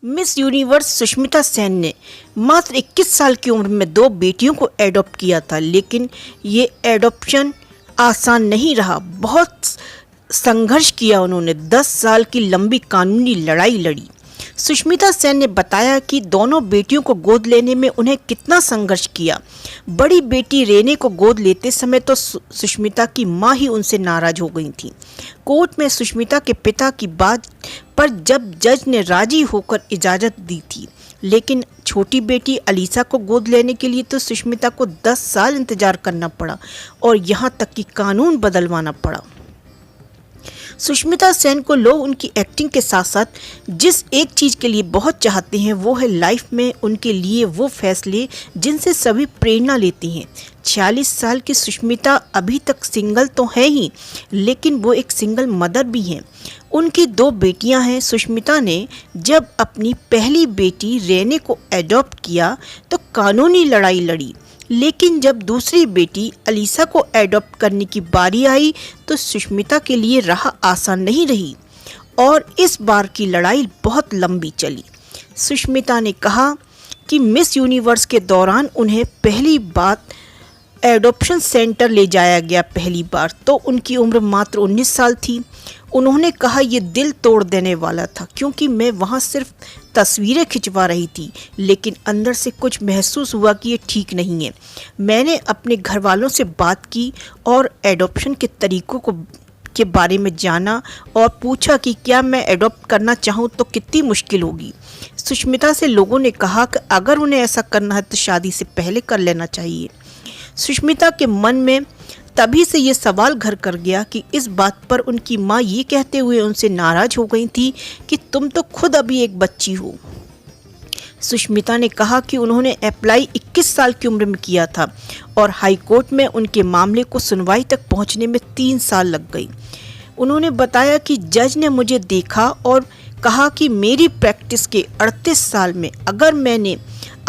Miss universe Sushmita Sen ने मात्र 21 साल की उम्र में 2 बेटियों को एडॉप्ट किया था, लेकिन ये एडॉप्शन आसान नहीं रहा। बहुत संघर्ष किया उन्होंने। 10 साल की लंबी कानूनी लड़ाई लड़ी। सुष्मिता सेन ने बताया कि दोनों बेटियों को गोद लेने में उन्हें कितना संघर्ष किया। बड़ी बेटी रेने को गोद लेते समय तो सुष्मिता की मां ही उनसे नाराज हो गई थी। कोर्ट में सुष्मिता के पिता की बात पर जब जज ने राजी होकर इजाज़त दी थी, लेकिन छोटी बेटी अलीसा को गोद लेने के लिए तो सुष्मिता को 10 साल इंतजार करना पड़ा और यहाँ तक कि कानून बदलवाना पड़ा। सुष्मिता सेन को लोग उनकी एक्टिंग के साथ साथ जिस एक चीज़ के लिए बहुत चाहते हैं वो है लाइफ में उनके लिए वो फैसले जिनसे सभी प्रेरणा लेती हैं। 46 साल की सुष्मिता अभी तक सिंगल तो है ही, लेकिन वो एक सिंगल मदर भी हैं। उनकी 2 बेटियां हैं। सुष्मिता ने जब अपनी पहली बेटी रेने को एडॉप्ट किया तो कानूनी लड़ाई लड़ी, लेकिन जब दूसरी बेटी अलीसा को एडॉप्ट करने की बारी आई तो सुष्मिता के लिए राह आसान नहीं रही और इस बार की लड़ाई बहुत लंबी चली। सुष्मिता ने कहा कि मिस यूनिवर्स के दौरान उन्हें पहली बार एडॉप्शन सेंटर ले जाया गया। पहली बार तो उनकी उम्र मात्र 19 साल थी। उन्होंने कहा ये दिल तोड़ देने वाला था क्योंकि मैं वहाँ सिर्फ तस्वीरें खिंचवा रही थी, लेकिन अंदर से कुछ महसूस हुआ कि ये ठीक नहीं है। मैंने अपने घर वालों से बात की और एडॉप्शन के तरीक़ों के बारे में जाना और पूछा कि क्या मैं एडॉप्ट करना चाहूँ तो कितनी मुश्किल होगी। सुष्मिता से लोगों ने कहा कि अगर उन्हें ऐसा करना है तो शादी से पहले कर लेना चाहिए। सुष्मिता के मन में तभी से ये सवाल घर कर गया कि इस बात पर उनकी माँ ये कहते हुए उनसे नाराज़ हो गई थी कि तुम तो खुद अभी एक बच्ची हो। सुष्मिता ने कहा कि उन्होंने अप्लाई 21 साल की उम्र में किया था और हाई कोर्ट में उनके मामले को सुनवाई तक पहुंचने में 3 साल लग गई। उन्होंने बताया कि जज ने मुझे देखा और कहा कि मेरी प्रैक्टिस के 38 साल में अगर मैंने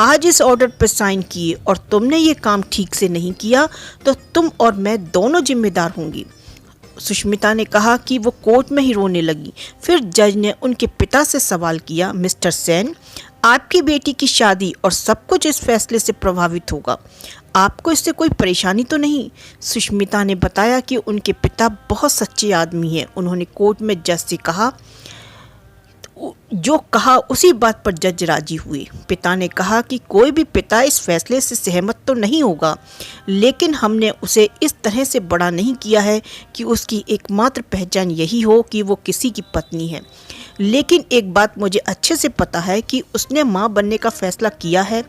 आज इस ऑर्डर पर साइन किए और तुमने ये काम ठीक से नहीं किया तो तुम और मैं दोनों जिम्मेदार होंगी। सुष्मिता ने कहा कि वो कोर्ट में ही रोने लगी। फिर जज ने उनके पिता से सवाल किया, मिस्टर सेन, आपकी बेटी की शादी और सब कुछ इस फैसले से प्रभावित होगा, आपको इससे कोई परेशानी तो नहीं? सुष्मिता ने बताया कि उनके पिता बहुत सच्चे आदमी हैं। उन्होंने कोर्ट में जज से कहा जो कहा उसी बात पर जज राजी हुए। पिता ने कहा कि कोई भी पिता इस फैसले से सहमत तो नहीं होगा, लेकिन हमने उसे इस तरह से बड़ा नहीं किया है कि उसकी एकमात्र पहचान यही हो कि वो किसी की पत्नी है। लेकिन एक बात मुझे अच्छे से पता है कि उसने माँ बनने का फैसला किया है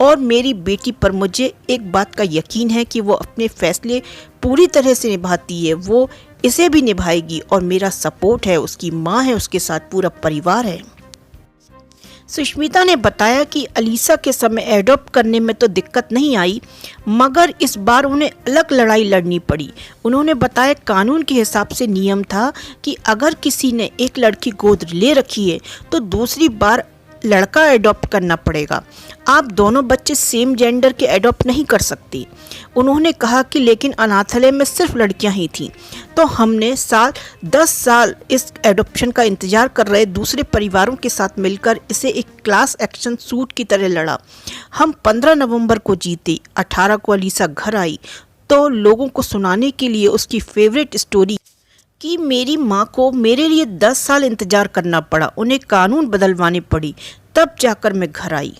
और मेरी बेटी पर मुझे एक बात का यकीन है कि वो अपने फैसले पूरी तरह से निभाती है। वो इसे भी निभाएगी और मेरा सपोर्ट है, उसकी माँ है, उसके साथ पूरा परिवार है। सुष्मिता ने बताया कि अलीसा के समय एडॉप्ट करने में तो दिक्कत नहीं आई, मगर इस बार उन्हें अलग लड़ाई लड़नी पड़ी। उन्होंने बताया कानून के हिसाब से नियम था कि अगर किसी ने एक लड़की गोद ले रखी है तो दूसरी बार लड़का एडॉप्ट करना पड़ेगा। आप दोनों बच्चे सेम जेंडर के एडॉप्ट नहीं कर सकते। उन्होंने कहा कि लेकिन अनाथालय में सिर्फ लड़कियां ही थीं, तो हमने 10 साल इस एडॉप्शन का इंतज़ार कर रहे दूसरे परिवारों के साथ मिलकर इसे एक क्लास एक्शन सूट की तरह लड़ा। हम 15 नवंबर को जीते। 18 को अलीसा घर आई तो लोगों को सुनाने के लिए उसकी फेवरेट स्टोरी कि मेरी माँ को मेरे लिए 10 साल इंतज़ार करना पड़ा, उन्हें कानून बदलवाने पड़ी, तब जाकर मैं घर आई।